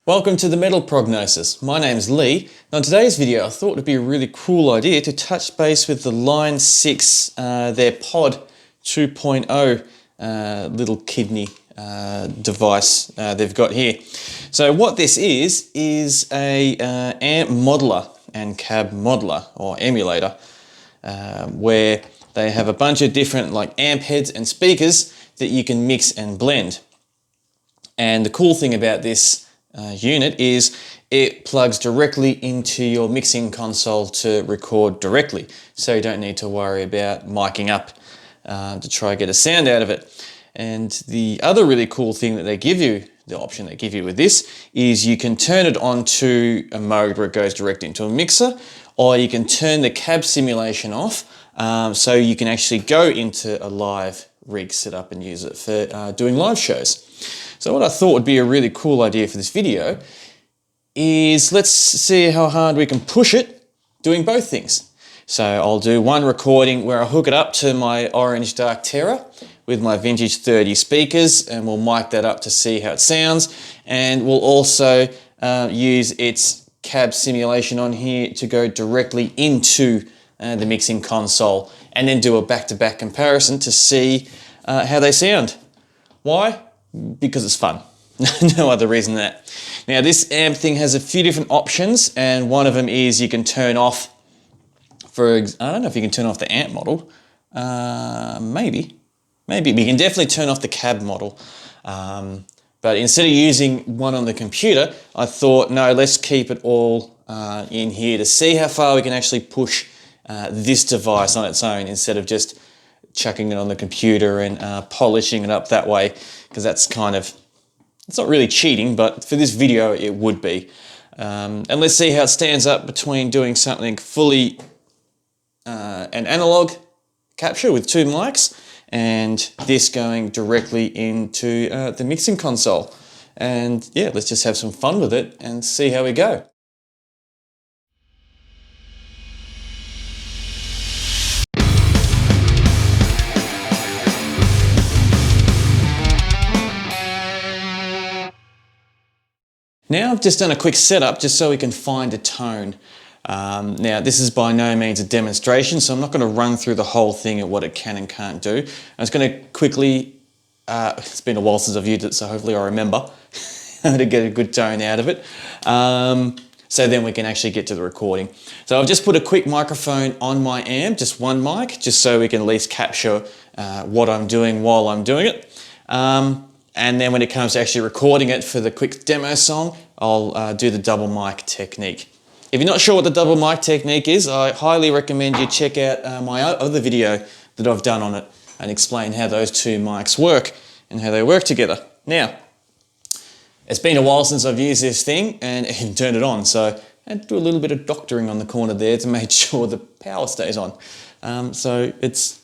Welcome to the Metal Prognosis. My name's Lee. Now in today's video I thought it'd be a really cool idea to touch base with the Line 6, their Pod 2.0 little kidney device they've got here. So what this is a amp modeler and cab modeler or emulator where they have a bunch of different like amp heads and speakers that you can mix and blend. And the cool thing about this unit is it plugs directly into your mixing console to record directly, so you don't need to worry about miking up to try and get a sound out of it. And the other really cool thing that they give you, the option they give you with this, is you can turn it on to a mode where it goes direct into a mixer, or you can turn the cab simulation off so you can actually go into a live rig setup and use it for doing live shows. So what I thought would be a really cool idea for this video is let's see how hard we can push it doing both things. So I'll do one recording where I hook it up to my Orange Dark Terror with my vintage 30 speakers, and we'll mic that up to see how it sounds, and we'll also use its cab simulation on here to go directly into the mixing console and then do a back-to-back comparison to see how they sound. Why? Because it's fun. No other reason than that. Now this amp thing has a few different options, and one of them is you can turn off, I don't know if you can turn off the amp model, maybe, we can definitely turn off the cab model, but instead of using one on the computer, I thought no, let's keep it all in here to see how far we can actually push this device on its own instead of just chucking it on the computer and polishing it up that way, because that's kind of, it's not really cheating, but for this video it would be. And let's see how it stands up between doing something fully an analog capture with two mics and this going directly into the mixing console. And yeah, let's just have some fun with it and see how we go. Now I've just done a quick setup just so we can find a tone. Now this is by no means a demonstration, so I'm not going to run through the whole thing and what it can and can't do. I'm just going to quickly, it's been a while since I've used it, so hopefully I remember how to get a good tone out of it. So then we can actually get to the recording. So I've just put a quick microphone on my amp, just one mic, just so we can at least capture what I'm doing while I'm doing it. And then when it comes to actually recording it for the quick demo song, I'll do the double mic technique. If you're not sure what the double mic technique is, I highly recommend you check out my other video that I've done on it and explain how those two mics work and how they work together. Now, it's been a while since I've used this thing and even turned it on, so I had to do a little bit of doctoring on the corner there to make sure the power stays on. So it's,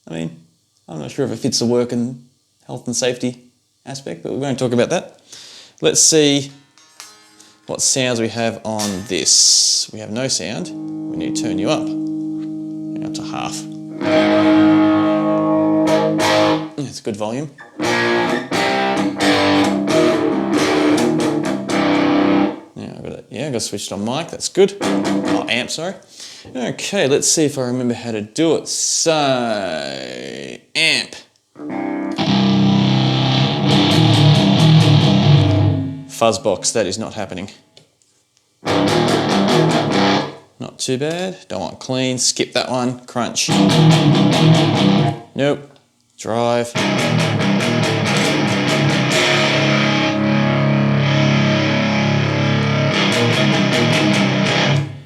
I mean, I'm not sure if it fits the work and health and safety aspect, but we won't talk about that. Let's see what sounds we have on this. We have no sound. We need to turn you up. Up to half. It's a good volume. Yeah, I got switched on mic. That's good. Oh, amp, sorry. Okay, let's see if I remember how to do it. So, amp. Fuzzbox, that is not happening. Not too bad. Don't want clean. Skip that one. Crunch. Nope. Drive.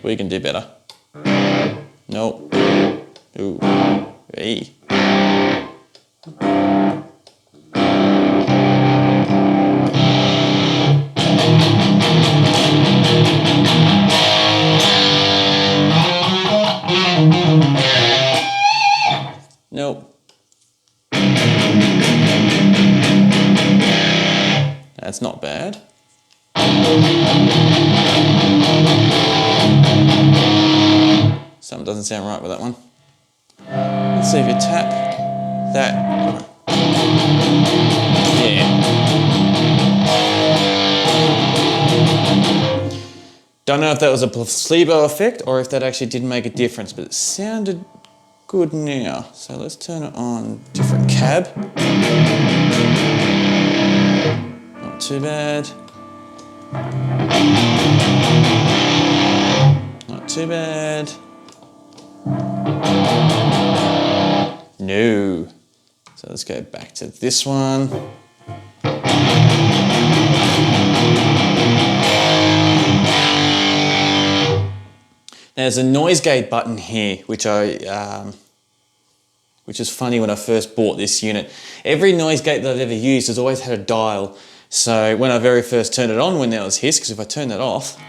We can do better. Nope. Ooh. Hey. Nope. That's not bad. Something doesn't sound right with that one. Let's see if you tap that. Yeah. Don't know if that was a placebo effect or if that actually did make a difference, but it sounded good now. So let's turn it on different cab. Not too bad. Not too bad. No. So let's go back to this one. There's a noise gate button here, which is funny when I first bought this unit. Every noise gate that I've ever used has always had a dial. So when I very first turned it on, when there was hiss, because if I turn that off,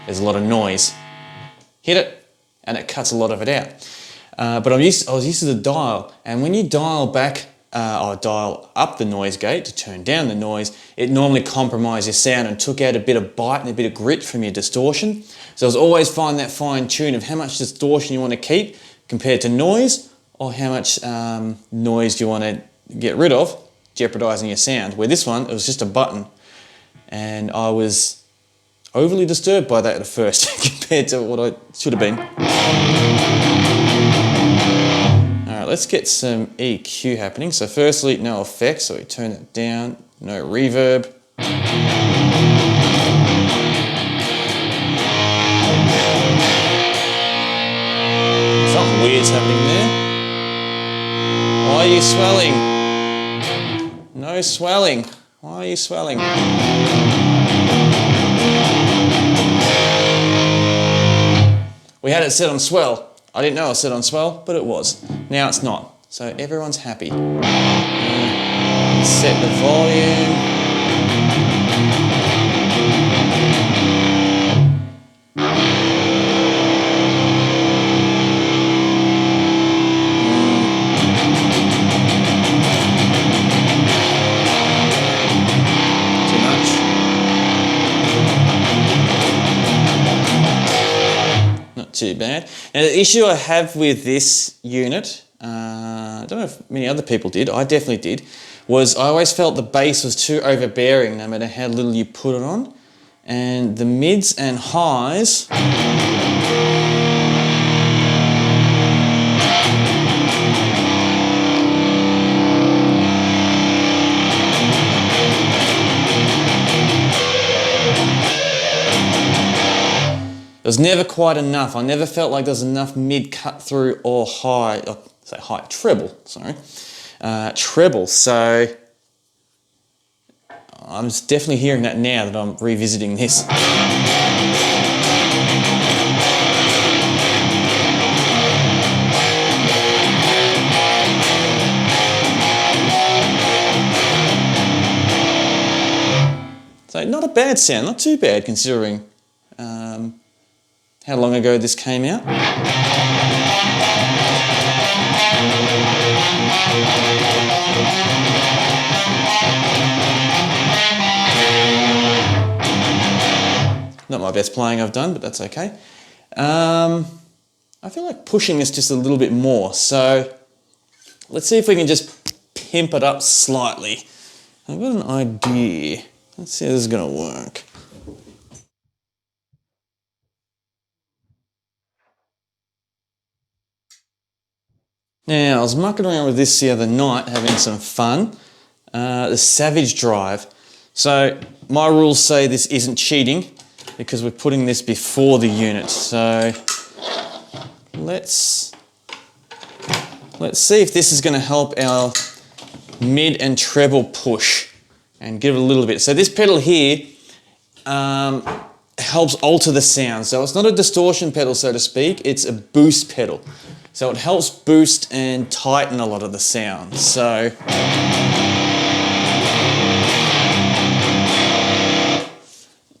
there's a lot of noise. Hit it, and it cuts a lot of it out. But I was used to the dial, and when you dial back or dial up the noise gate to turn down the noise, it normally compromised your sound and took out a bit of bite and a bit of grit from your distortion. So I was always finding that fine tune of how much distortion you want to keep compared to noise, or how much noise you want to get rid of, jeopardizing your sound. Where this one, it was just a button, and I was overly disturbed by that at first compared to what I should have been. Alright, let's get some EQ happening. So firstly, no effects, so we turn that down, no reverb. Something weird's happening there. Why are you swelling? No swelling. Why are you swelling? We had it set on swell. I didn't know it was set on swell, but it was. Now it's not. So everyone's happy. Set the volume. Too bad. Now the issue I have with this unit, I don't know if many other people did, I definitely did, was I always felt the bass was too overbearing no matter how little you put it on. And the mids and highs, it was never quite enough. I never felt like there was enough mid cut through or high, treble, sorry. Treble, so I'm definitely hearing that now that I'm revisiting this. So not a bad sound, not too bad considering how long ago this came out. Not my best playing I've done, but that's okay. I feel like pushing this just a little bit more, so let's see if we can just pimp it up slightly. I've got an idea. Let's see how this is going to work. Now, I was mucking around with this the other night, having some fun. The Savage Drive. So, my rules say this isn't cheating because we're putting this before the unit. So, let's see if this is going to help our mid and treble push and give it a little bit. So, this pedal here helps alter the sound. So, it's not a distortion pedal, so to speak, it's a boost pedal. So it helps boost and tighten a lot of the sound. So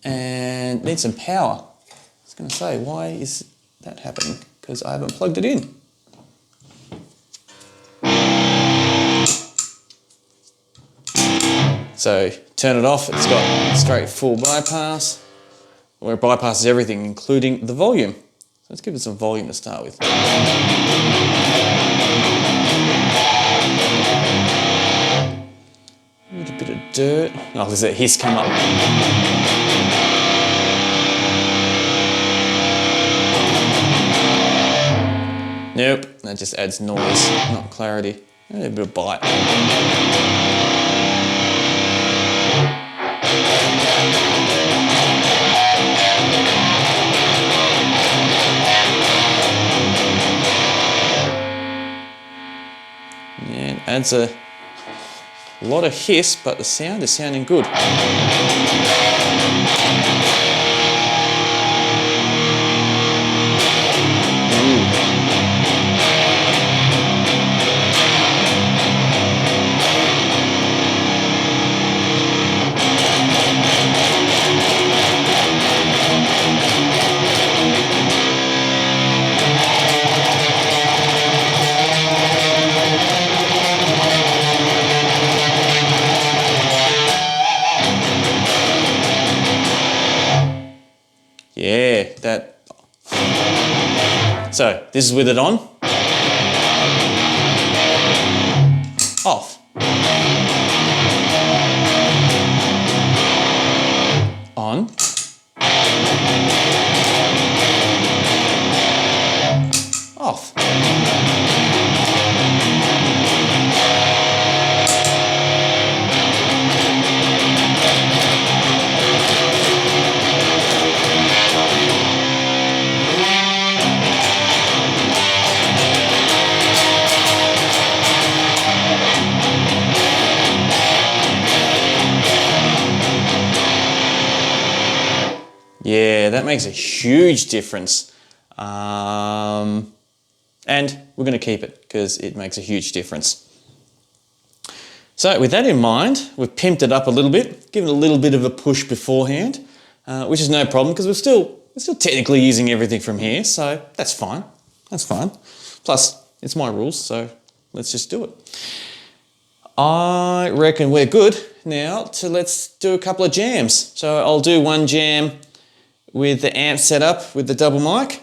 and need some power. I was going to say, why is that happening? Because I haven't plugged it in. So turn it off, it's got straight full bypass, where it bypasses everything, including the volume. Let's give it some volume to start with. Need a bit of dirt. Oh, there's that hiss come up. That just adds noise, not clarity. A bit of bite. Yeah, it adds a lot of hiss, but the sound is sounding good. Yeah, that. So this is with it on. Off. On. Off. Yeah, that makes a huge difference. And we're going to keep it because it makes a huge difference. So with that in mind, we've pimped it up a little bit, given it a little bit of a push beforehand, which is no problem because we're still technically using everything from here, so that's fine. That's fine. Plus, it's my rules, so let's just do it. I reckon we're good now let's do a couple of jams. So I'll do one jam with the amp set up with the double mic,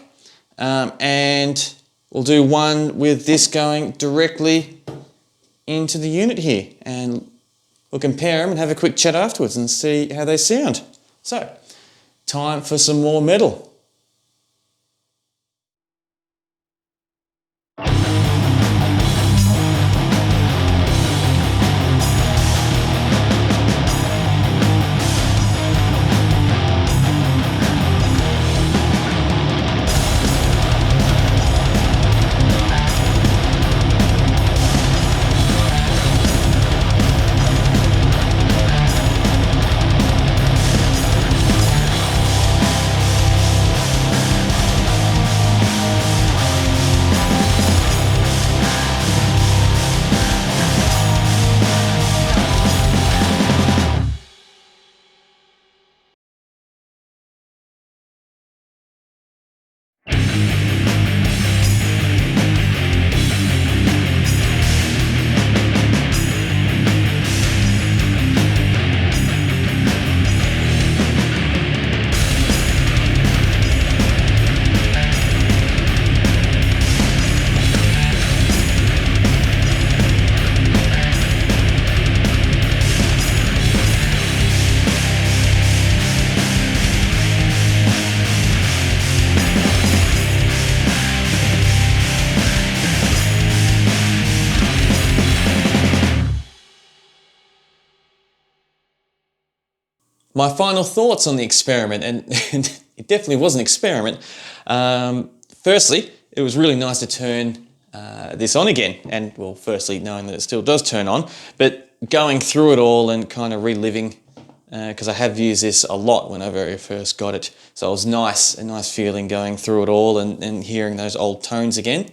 and we'll do one with this going directly into the unit here, and we'll compare them and have a quick chat afterwards and see how they sound. So, time for some more metal. My final thoughts on the experiment, and it definitely was an experiment. Firstly, it was really nice to turn this on again, and well, firstly knowing that it still does turn on, but going through it all and kind of reliving, because I have used this a lot when I very first got it, so it was nice, a nice feeling going through it all and hearing those old tones again.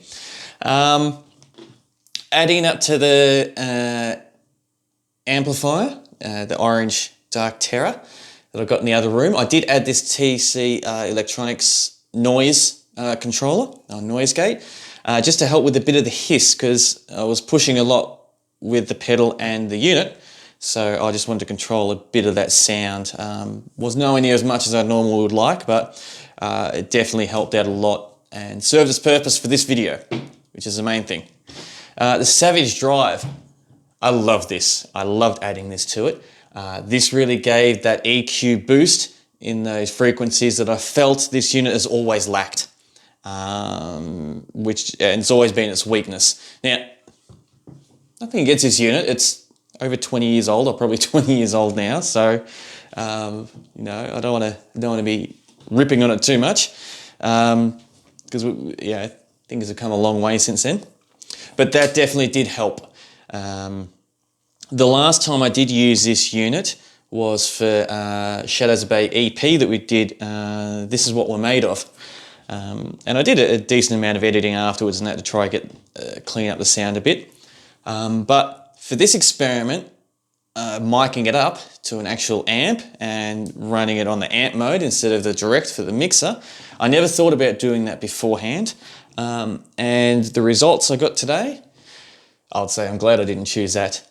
Adding up to the amplifier, the orange Dark Terror that I've got in the other room. I did add this TC Electronics noise controller, noise gate, just to help with a bit of the hiss, because I was pushing a lot with the pedal and the unit, so I just wanted to control a bit of that sound. Was nowhere near as much as I normally would like, but it definitely helped out a lot and served its purpose for this video, which is the main thing. The Savage Drive, I love this. I loved adding this to it. This really gave that EQ boost in those frequencies that I felt this unit has always lacked. which and it's always been its weakness. Now, nothing against this unit. It's over 20 years old, or probably 20 years old now. So, you know, I don't want to be ripping on it too much, because yeah, things have come a long way since then. But that definitely did help. The last time I did use this unit was for Shadows of Bay EP that we did. This is what we're made of. And I did a decent amount of editing afterwards and that to try and get clean up the sound a bit. But for this experiment, micing it up to an actual amp and running it on the amp mode instead of the direct for the mixer, I never thought about doing that beforehand. And the results I got today, I would say I'm glad I didn't choose that.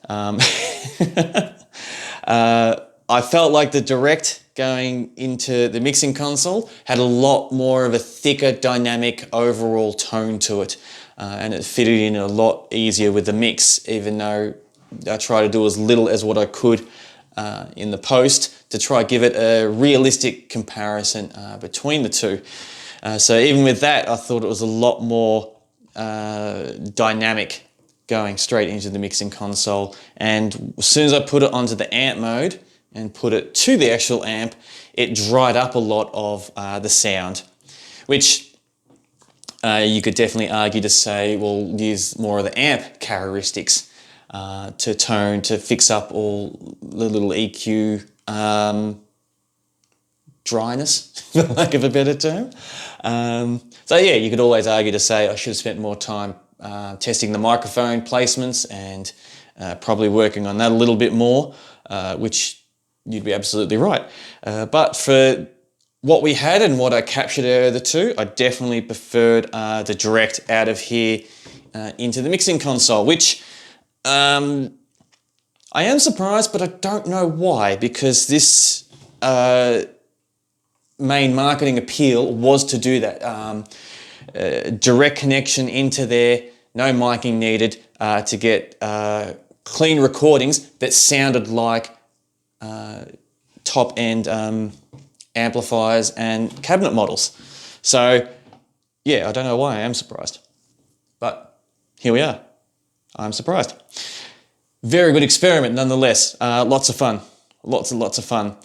I felt like the direct going into the mixing console had a lot more of a thicker, dynamic overall tone to it. And it fitted in a lot easier with the mix, even though I try to do as little as what I could in the post to try to give it a realistic comparison between the two. So even with that, I thought it was a lot more dynamic going straight into the mixing console. And as soon as I put it onto the amp mode and put it to the actual amp, it dried up a lot of the sound, which you could definitely argue to say, well, use more of the amp characteristics to tone, to fix up all the little EQ dryness, for lack of a better term. So yeah, you could always argue to say I should have spent more time testing the microphone placements and probably working on that a little bit more, which you'd be absolutely right. But for what we had and what I captured out of the two, I definitely preferred the direct out of here into the mixing console, which I am surprised, but I don't know why, because this main marketing appeal was to do that. Direct connection into there, no miking needed to get clean recordings that sounded like top-end amplifiers and cabinet models. So yeah, I don't know why I am surprised, but here we are. I'm surprised. Very good experiment nonetheless. Lots of fun, lots and lots of fun.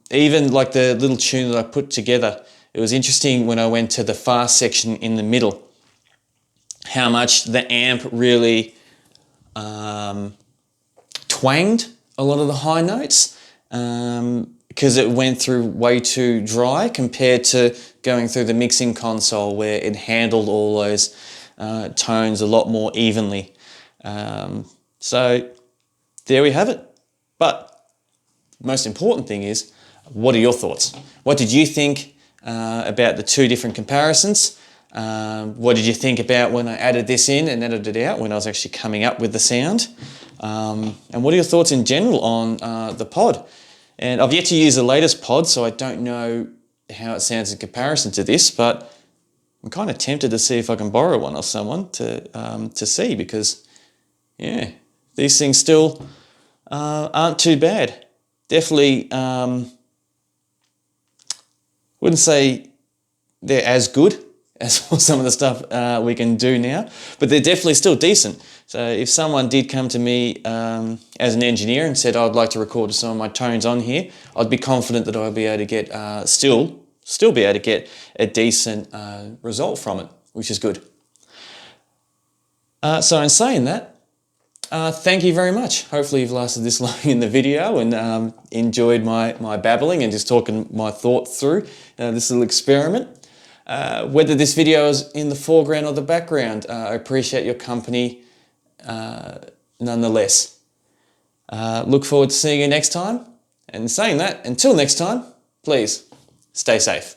Even like the little tune that I put together, it was interesting when I went to the fast section in the middle, how much the amp really twanged a lot of the high notes, because it went through way too dry compared to going through the mixing console where it handled all those tones a lot more evenly. So there we have it. But the most important thing is, what are your thoughts? What did you think about the two different comparisons? What did you think about when I added this in and edited it out, when I was actually coming up with the sound? And what are your thoughts in general on the pod? And I've yet to use the latest pod, so I don't know how it sounds in comparison to this, but I'm kind of tempted to see if I can borrow one off someone to see, because yeah, these things still aren't too bad. Definitely wouldn't say they're as good as some of the stuff we can do now, but they're definitely still decent. So if someone did come to me as an engineer and said I'd like to record some of my tones on here, I'd be confident that I'd be able to get still be able to get a decent result from it, which is good. So in saying that, thank you very much. Hopefully you've lasted this long in the video and enjoyed my babbling and just talking my thoughts through this little experiment. Whether this video is in the foreground or the background, I appreciate your company nonetheless. Look forward to seeing you next time. And saying that, until next time, please stay safe.